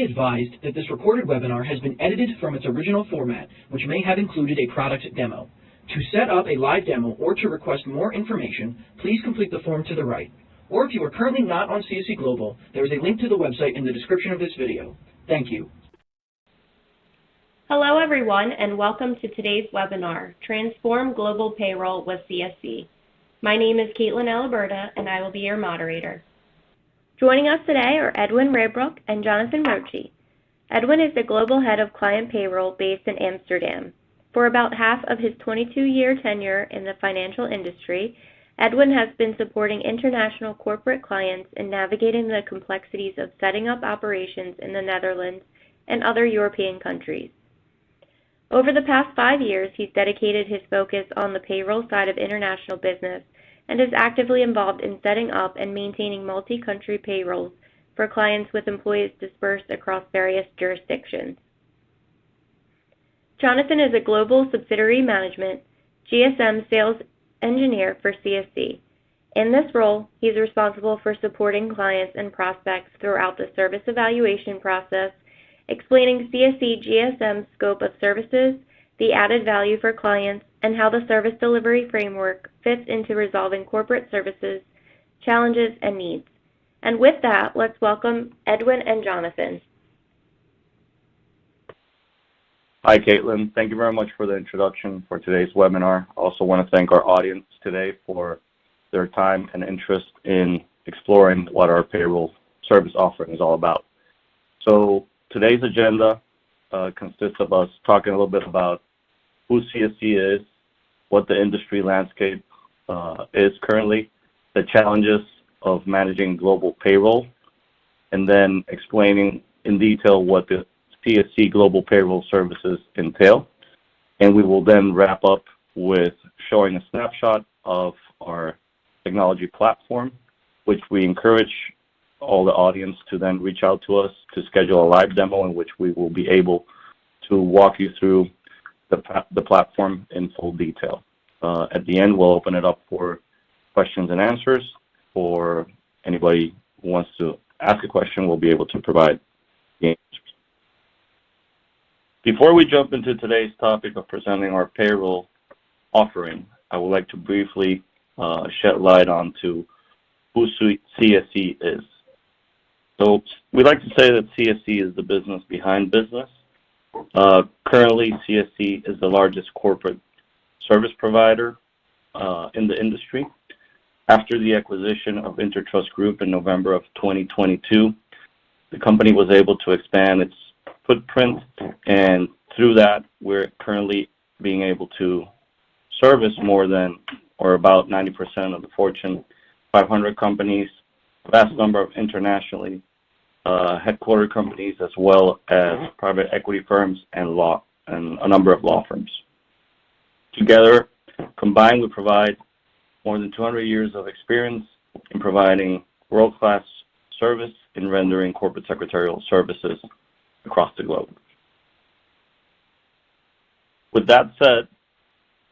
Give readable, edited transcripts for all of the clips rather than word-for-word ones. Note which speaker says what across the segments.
Speaker 1: be advised that this recorded webinar has been edited from its original format, which may have included a product demo. To set up a live demo or to request more information, please complete the form to the right. Or if you are currently not on CSC Global, there is a link to the website in the description of this video. Thank you.
Speaker 2: Hello everyone, and welcome to today's webinar, Transform Global Payroll with CSC. My name is Caitlin Aliberta, and I will be your moderator. Joining us today are Edwin Raybrook and Jonathan Roche. Edwin is the Global Head of Client Payroll based in Amsterdam. For about half of his 22-year tenure in the financial industry, Edwin has been supporting international corporate clients in navigating the complexities of setting up operations in the Netherlands and other European countries. Over the past 5 years, he's dedicated his focus on the payroll side of international business and is actively involved in setting up and maintaining multi-country payrolls for clients with employees dispersed across various jurisdictions. Jonathan is a global subsidiary management GSM sales engineer for CSC. In this role, he's responsible for supporting clients and prospects throughout the service evaluation process, explaining CSC GSM's scope of services, the added value for clients, and how the service delivery framework fits into resolving corporate services, challenges, and needs. And with that, let's welcome Edwin and Jonathan.
Speaker 3: Hi, Caitlin. Thank you very much for the introduction for today's webinar. I also want to thank our audience today for their time and interest in exploring what our payroll service offering is all about. So today's agenda consists of us talking a little bit about who CSC is, what the industry landscape is currently, the challenges of managing global payroll, and then explaining in detail what the CSC Global Payroll services entail. And we will then wrap up with showing a snapshot of our technology platform, which we encourage all the audience to then reach out to us to schedule a live demo in which we will be able to walk you through the platform in full detail. At the end, we'll open it up for questions and answers. For anybody who wants to ask a question, we'll be able to provide the answers. Before we jump into today's topic of presenting our payroll offering, I would like to briefly shed light onto who CSC is. So we like to say that CSC is the business behind business. Currently, CSC is the largest corporate service provider in the industry. After the acquisition of Intertrust Group in November of 2022, the company was able to expand its footprint, and through that, we're currently being able to service more than, or about 90% of the Fortune 500 companies, a vast number of internationally headquartered companies, as well as private equity firms and a number of law firms. Together, combined, we provide more than 200 years of experience in providing world-class service in rendering corporate secretarial services across the globe. With that said,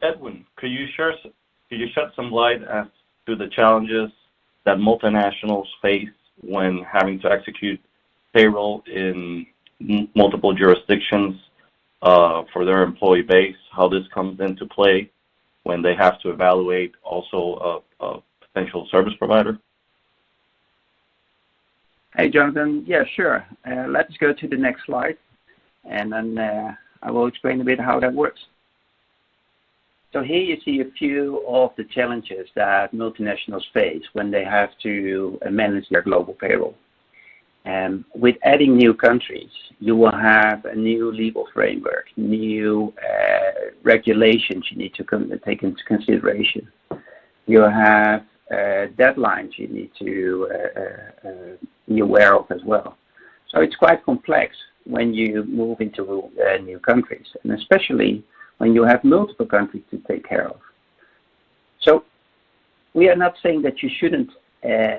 Speaker 3: Edwin, could you shed some light as to the challenges that multinationals face when having to execute payroll in multiple jurisdictions for their employee base, how this comes into play when they have to evaluate also a potential service provider?
Speaker 4: Hey, Jonathan. Yeah, sure. Let's go to the next slide, and then I will explain a bit how that works. So here you see a few of the challenges that multinationals face when they have to manage their global payroll. With adding new countries, you will have a new legal framework, new regulations you need to take into consideration. You'll have deadlines you need to be aware of as well. So it's quite complex when you move into new countries, and especially when you have multiple countries to take care of. So we are not saying that you shouldn't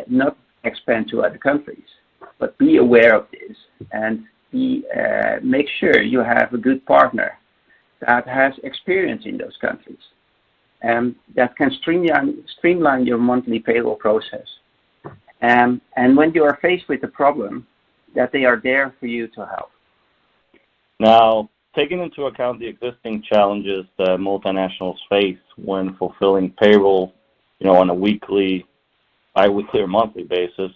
Speaker 4: not expand to other countries, but be aware of this and make sure you have a good partner that has experience in those countries and that can streamline your monthly payroll process. And when you are faced with a problem, that they are there for you to help.
Speaker 3: Now, taking into account the existing challenges that multinationals face when fulfilling payroll, on a weekly, bi-weekly, or monthly basis,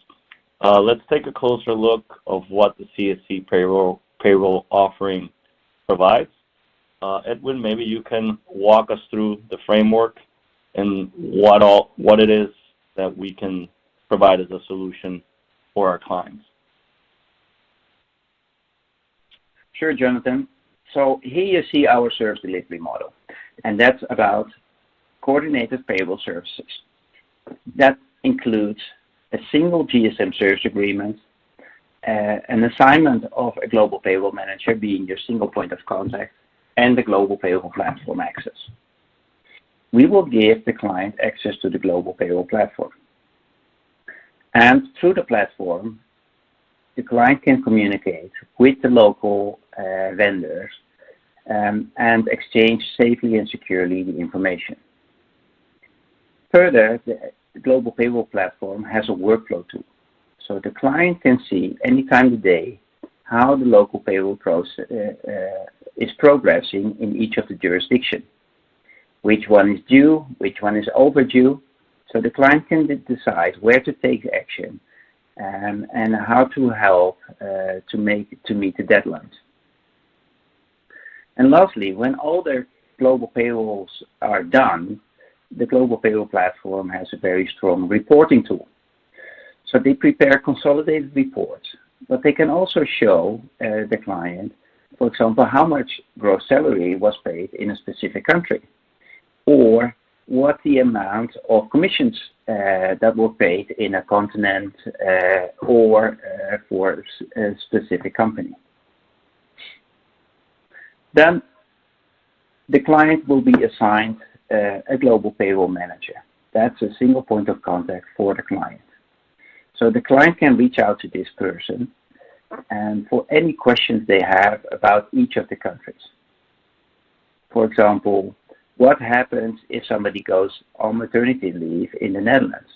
Speaker 3: let's take a closer look of what the CSC payroll offering provides. Edwin, maybe you can walk us through the framework and what it is that we can provide as a solution for our clients.
Speaker 4: Sure, Jonathan. So here you see our service delivery model, and that's about coordinated payroll services. That includes a single GSM service agreement, an assignment of a global payroll manager being your single point of contact, and the global payroll platform access. We will give the client access to the global payroll platform. And through the platform, the client can communicate with the local vendors and exchange safely and securely the information. Further, the global payroll platform has a workflow tool. So the client can see anytime of the day how the local payroll process is progressing in each of the jurisdictions. Which one is due, which one is overdue. So the client can decide where to take action and how to help to meet the deadlines. And lastly, when all their global payrolls are done, the global payroll platform has a very strong reporting tool. So they prepare consolidated reports, but they can also show the client, for example, how much gross salary was paid in a specific country, or what the amount of commissions that were paid in a continent or for a specific company. Then the client will be assigned a global payroll manager. That's a single point of contact for the client. So the client can reach out to this person and for any questions they have about each of the countries. For example, what happens if somebody goes on maternity leave in the Netherlands?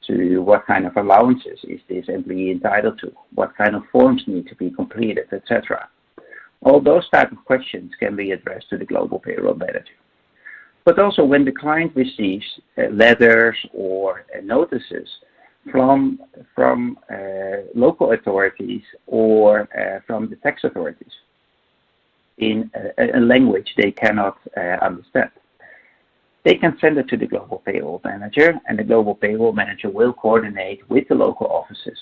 Speaker 4: To what kind of allowances is this employee entitled to? What kind of forms need to be completed, etc. All those type of questions can be addressed to the global payroll manager. But also when the client receives letters or notices from local authorities or from the tax authorities in a language they cannot understand, they can send it to the global payroll manager, and the global payroll manager will coordinate with the local offices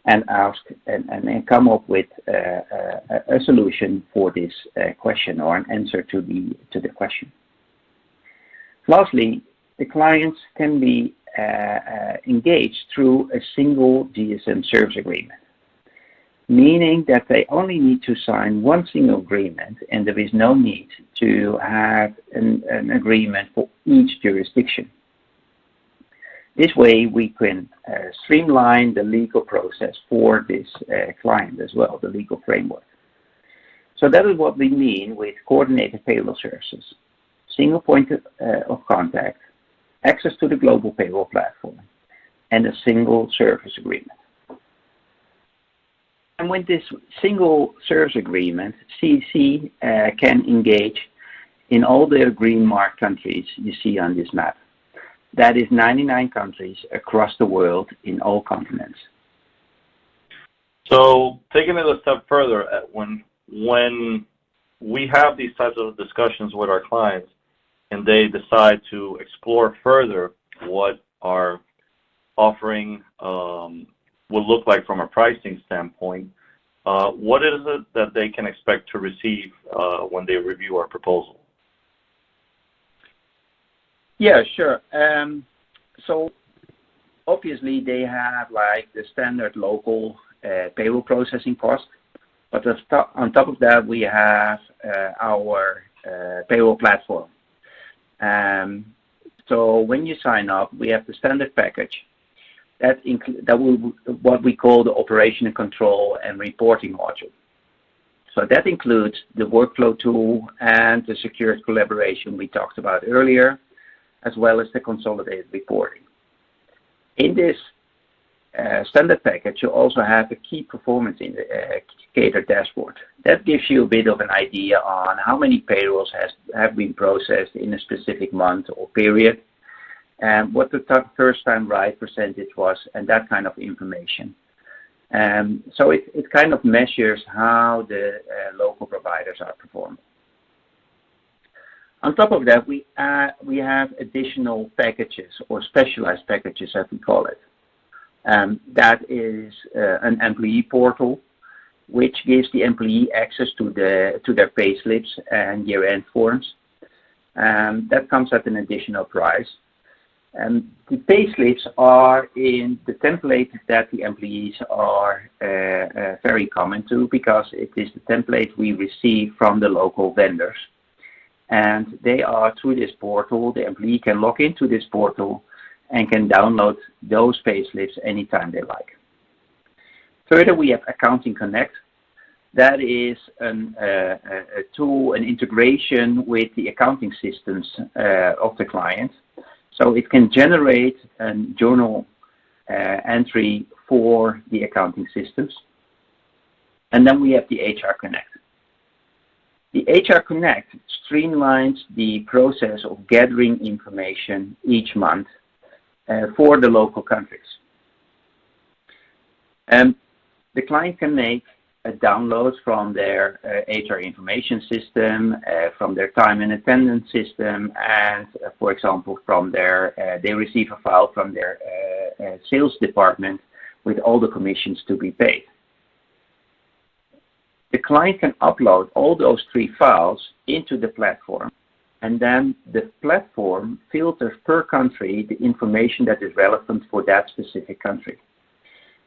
Speaker 4: and ask and come up with a solution for this question or an answer to the question. Lastly, the clients can be engaged through a single GSM service agreement, meaning that they only need to sign one single agreement and there is no need to have an agreement for each jurisdiction. This way we can streamline the legal process for this client as well, the legal framework. So that is what we mean with coordinated payroll services. Single point of contact, access to the global payroll platform, and a single service agreement. And with this single service agreement, CSC can engage in all the green marked countries you see on this map. That is 99 countries across the world in all continents.
Speaker 3: So taking it a step further, when we have these types of discussions with our clients and they decide to explore further what our offering will look like from a pricing standpoint, what is it that they can expect to receive when they review our proposal?
Speaker 4: Yeah, sure. So obviously they have like the standard local payroll processing cost, but on top of that we have our payroll platform. So when you sign up, we have the standard package that will what we call the operation and control and reporting module. So that includes the workflow tool and the secured collaboration we talked about earlier, as well as the consolidated reporting. In this standard package, you also have a key performance indicator dashboard. That gives you a bit of an idea on how many payrolls have been processed in a specific month or period, and what the first time right percentage was, and that kind of information. So it kind of measures how the local providers are performing. On top of that, we have additional packages, or specialized packages as we call it. That is an employee portal, which gives the employee access to their payslips and year-end forms. That comes at an additional price. The payslips are in the template that the employees are very common to, because it is the template we receive from the local vendors. And they are through this portal, the employee can log into this portal and can download those payslips anytime they like. Further, we have Accounting Connect. That is a tool, an integration with the accounting systems of the client. So it can generate a journal entry for the accounting systems. And then we have the HR Connect. The HR Connect streamlines the process of gathering information each month for the local countries. The client can make a download from their HR information system, from their time and attendance system, and for example, from their they receive a file from their sales department with all the commissions to be paid. The client can upload all those 3 files into the platform, and then the platform filters per country the information that is relevant for that specific country.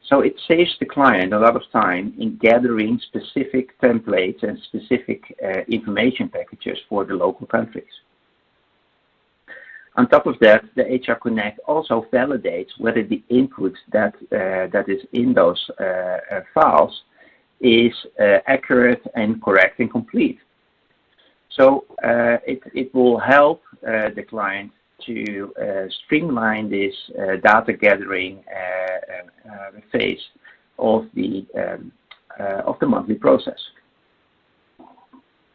Speaker 4: So it saves the client a lot of time in gathering specific templates and specific information packages for the local countries. On top of that, the HR Connect also validates whether the input that is in those files is accurate and correct and complete. So it will help the client to streamline this data gathering phase of the monthly process.